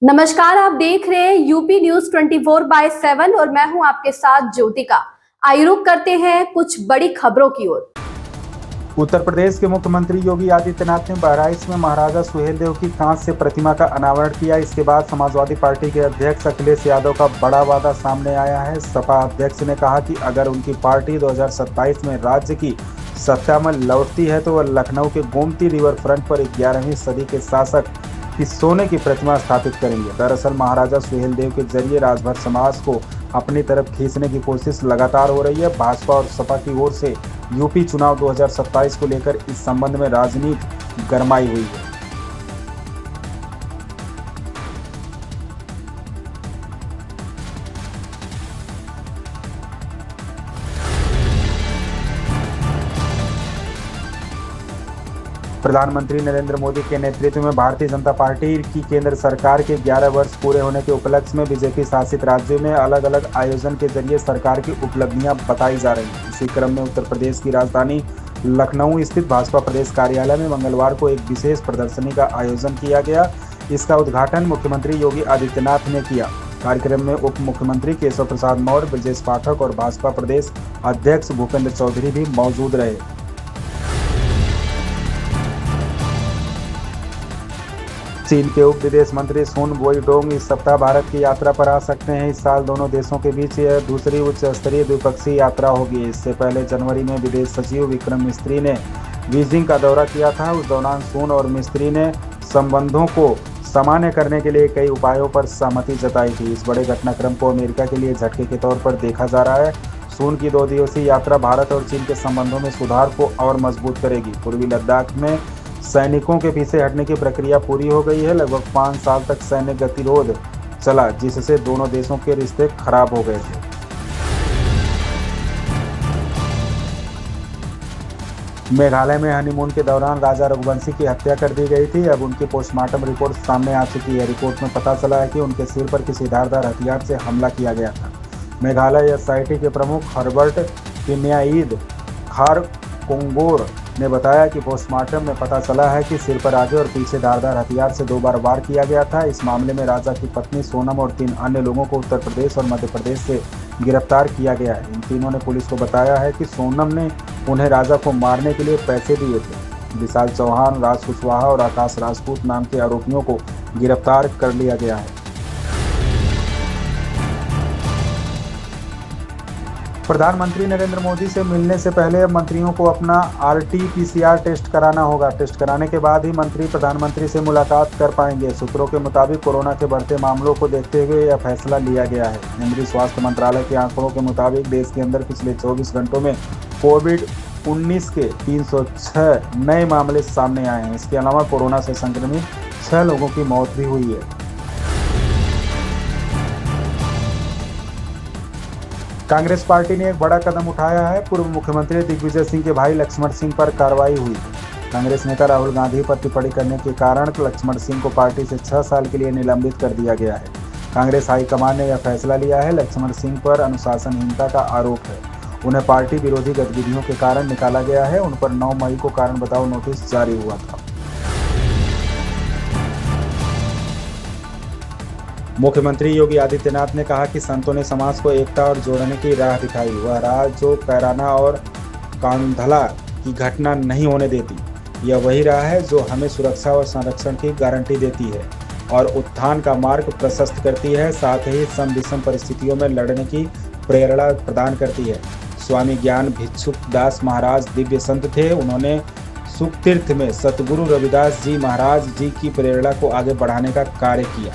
नमस्कार, आप देख रहे हैं यूपी न्यूज 24/7 और मैं हूं आपके साथ ज्योतिका। आइए रुक करते हैं कुछ बड़ी खबरों की ओर। उत्तर प्रदेश के मुख्यमंत्री योगी आदित्यनाथ ने बहराइच में महाराजा सुहेलदेव की कांस्य प्रतिमा का अनावरण किया। इसके बाद समाजवादी पार्टी के अध्यक्ष अखिलेश यादव का बड़ा वादा सामने आया है। सपा अध्यक्ष ने कहा कि अगर उनकी पार्टी 2027 में राज्य की सत्ता में लौटती है तो वह लखनऊ के गोमती रिवर फ्रंट पर 11वीं सदी के शासक की सोने की प्रतिमा स्थापित करेंगे। दरअसल महाराजा सुहेलदेव के जरिए राजभर समाज को अपनी तरफ खींचने की कोशिश लगातार हो रही है। भाजपा और सपा की ओर से यूपी चुनाव 2027 को लेकर इस संबंध में राजनीति गरमाई हुई है। प्रधानमंत्री नरेंद्र मोदी के नेतृत्व में भारतीय जनता पार्टी की केंद्र सरकार के 11 वर्ष पूरे होने के उपलक्ष्य में बीजेपी शासित राज्यों में अलग अलग आयोजन के जरिए सरकार की उपलब्धियां बताई जा रही हैं। इसी क्रम में उत्तर प्रदेश की राजधानी लखनऊ स्थित भाजपा प्रदेश कार्यालय में मंगलवार को एक विशेष प्रदर्शनी का आयोजन किया गया। इसका उद्घाटन मुख्यमंत्री योगी आदित्यनाथ ने किया। कार्यक्रम में उप मुख्यमंत्री केशव प्रसाद मौर्य, ब्रजेश पाठक और भाजपा प्रदेश अध्यक्ष भूपेंद्र चौधरी भी मौजूद रहे। चीन के उप विदेश मंत्री सुन बोईडोंग इस सप्ताह भारत की यात्रा पर आ सकते हैं। इस साल दोनों देशों के बीच यह दूसरी उच्च स्तरीय द्विपक्षीय यात्रा होगी। इससे पहले जनवरी में विदेश सचिव विक्रम मिस्री ने बीजिंग का दौरा किया था। उस दौरान सुन और मिस्री ने संबंधों को सामान्य करने के लिए कई उपायों पर सहमति जताई थी। इस बड़े घटनाक्रम को अमेरिका के लिए झटके के तौर पर देखा जा रहा है। सुन की 2 दिवसीय यात्रा भारत और चीन के संबंधों में सुधार को और मजबूत करेगी। पूर्वी लद्दाख में सैनिकों के पीछे हटने की प्रक्रिया पूरी हो गई है। लगभग 5 साल तक सैन्य गतिरोध चला, जिससे दोनों देशों के रिश्ते खराब हो गए थे। मेघालय में हनीमून के दौरान राजा रघुवंशी की हत्या कर दी गई थी। अब उनकी पोस्टमार्टम रिपोर्ट सामने आ चुकी है। रिपोर्ट में पता चला है कि उनके सिर पर किसी धारदार हथियार से हमला किया गया था। मेघालय एसआईटी के प्रमुख हर्बर्ट पिन्याईद खारकोंगोर ने बताया कि पोस्टमार्टम में पता चला है कि सिर पर आगे और पीछे धारदार हथियार से 2 बार वार किया गया था। इस मामले में राजा की पत्नी सोनम और 3 अन्य लोगों को उत्तर प्रदेश और मध्य प्रदेश से गिरफ्तार किया गया है। इन तीनों ने पुलिस को बताया है कि सोनम ने उन्हें राजा को मारने के लिए पैसे दिए थे। विशाल चौहान, राज कुशवाहा और आकाश राजपूत नाम के आरोपियों को गिरफ्तार कर लिया गया है। प्रधानमंत्री नरेंद्र मोदी से मिलने से पहले मंत्रियों को अपना RT-PCR टेस्ट कराना होगा। टेस्ट कराने के बाद ही मंत्री प्रधानमंत्री से मुलाकात कर पाएंगे। सूत्रों के मुताबिक कोरोना के बढ़ते मामलों को देखते हुए यह फैसला लिया गया है। केंद्रीय स्वास्थ्य मंत्रालय के आंकड़ों के मुताबिक देश के अंदर पिछले 24 घंटों में कोविड-19 के 306 नए मामले सामने आए हैं। इसके अलावा कोरोना से संक्रमित 6 लोगों की मौत भी हुई है। कांग्रेस पार्टी ने एक बड़ा कदम उठाया है। पूर्व मुख्यमंत्री दिग्विजय सिंह के भाई लक्ष्मण सिंह पर कार्रवाई हुई। कांग्रेस नेता राहुल गांधी पर टिप्पणी करने के कारण लक्ष्मण सिंह को पार्टी से 6 साल के लिए निलंबित कर दिया गया है। कांग्रेस हाईकमान ने यह फैसला लिया है। लक्ष्मण सिंह पर अनुशासनहीनता का आरोप है। उन्हें पार्टी विरोधी गतिविधियों के कारण निकाला गया है। उन पर 9 मई को कारण बताओ नोटिस जारी हुआ था। मुख्यमंत्री योगी आदित्यनाथ ने कहा कि संतों ने समाज को एकता और जोड़ने की राह दिखाई। वह राह जो कैराना और कांधला की घटना नहीं होने देती। यह वही राह है जो हमें सुरक्षा और संरक्षण की गारंटी देती है और उत्थान का मार्ग प्रशस्त करती है। साथ ही सम विषम परिस्थितियों में लड़ने की प्रेरणा प्रदान करती है। स्वामी ज्ञान भिक्षुक दास महाराज दिव्य संत थे। उन्होंने सुखतीर्थ में सतगुरु रविदास जी महाराज जी की प्रेरणा को आगे बढ़ाने का कार्य किया।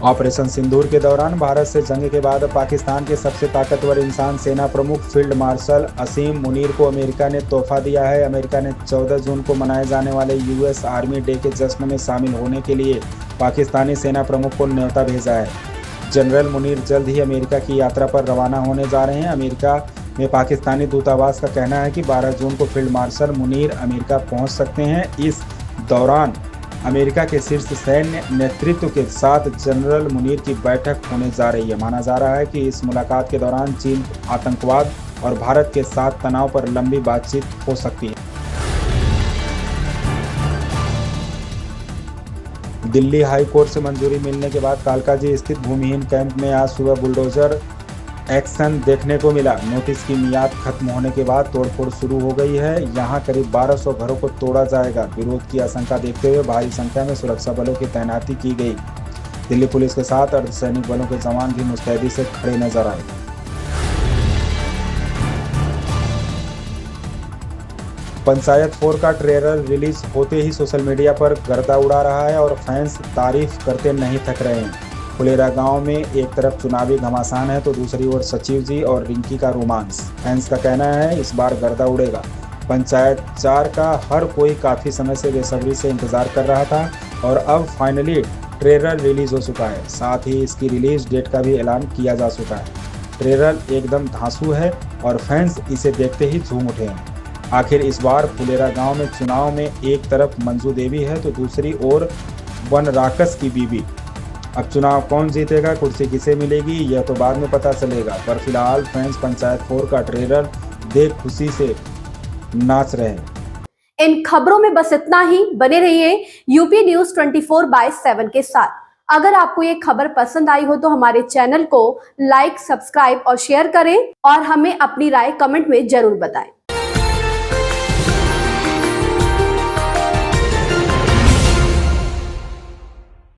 ऑपरेशन सिंदूर के दौरान भारत से जंग के बाद पाकिस्तान के सबसे ताकतवर इंसान सेना प्रमुख फील्ड मार्शल असीम मुनीर को अमेरिका ने तोहफा दिया है। अमेरिका ने 14 जून को मनाए जाने वाले US आर्मी डे के जश्न में शामिल होने के लिए पाकिस्तानी सेना प्रमुख को न्योता भेजा है। जनरल मुनीर जल्द ही अमेरिका की यात्रा पर रवाना होने जा रहे हैं। अमेरिका में पाकिस्तानी दूतावास का कहना है कि 12 जून को फील्ड मार्शल मुनीर अमेरिका पहुंच सकते हैं। इस दौरान अमेरिका के शीर्ष सैन्य नेतृत्व के साथ जनरल मुनीर की बैठक होने जा रही है। माना जा रहा है कि इस मुलाकात के दौरान चीन, आतंकवाद और भारत के साथ तनाव पर लंबी बातचीत हो सकती है। दिल्ली हाई कोर्ट से मंजूरी मिलने के बाद कालकाजी स्थित भूमिहीन कैंप में आज सुबह बुलडोजर एक्शन देखने को मिला। नोटिस की मियाद खत्म होने के बाद तोड़फोड़ शुरू हो गई है। यहां करीब 1200 घरों को तोड़ा जाएगा। विरोध की आशंका देखते हुए भारी संख्या में सुरक्षा बलों की तैनाती की गई। दिल्ली पुलिस के साथ अर्धसैनिक बलों के जवान भी मुस्तैदी से खड़े नजर आए। पंचायत 4 का ट्रेलर रिलीज होते ही सोशल मीडिया पर गर्दा उड़ा रहा है और फैंस तारीफ करते नहीं थक रहे हैं। फुलेरा गांव में एक तरफ चुनावी घमासान है तो दूसरी ओर सचिव जी और रिंकी का रोमांस। फैंस का कहना है इस बार गर्दा उड़ेगा। पंचायत 4 का हर कोई काफ़ी समय से बेसब्री से इंतजार कर रहा था और अब फाइनली ट्रेलर रिलीज हो चुका है। साथ ही इसकी रिलीज डेट का भी ऐलान किया जा चुका है। ट्रेलर एकदम धांसू है और फैंस इसे देखते ही झूम उठे हैं। आखिर इस बार फुलेरा गांव में चुनाव में एक तरफ मंजू देवी है तो दूसरी ओर बनराकस की बीबी। अब चुनाव कौन जीतेगा, कुर्सी किसे मिलेगी, यह तो बाद में पता चलेगा। पर फिलहाल फैंस पंचायत 4 का ट्रेलर देख खुशी से नाच रहे हैं। इन खबरों में बस इतना ही। बने रहिए यूपी न्यूज 24/7 के साथ। अगर आपको ये खबर पसंद आई हो तो हमारे चैनल को लाइक, सब्सक्राइब और शेयर करें और हमें अपनी राय कमेंट में जरूर बताएं।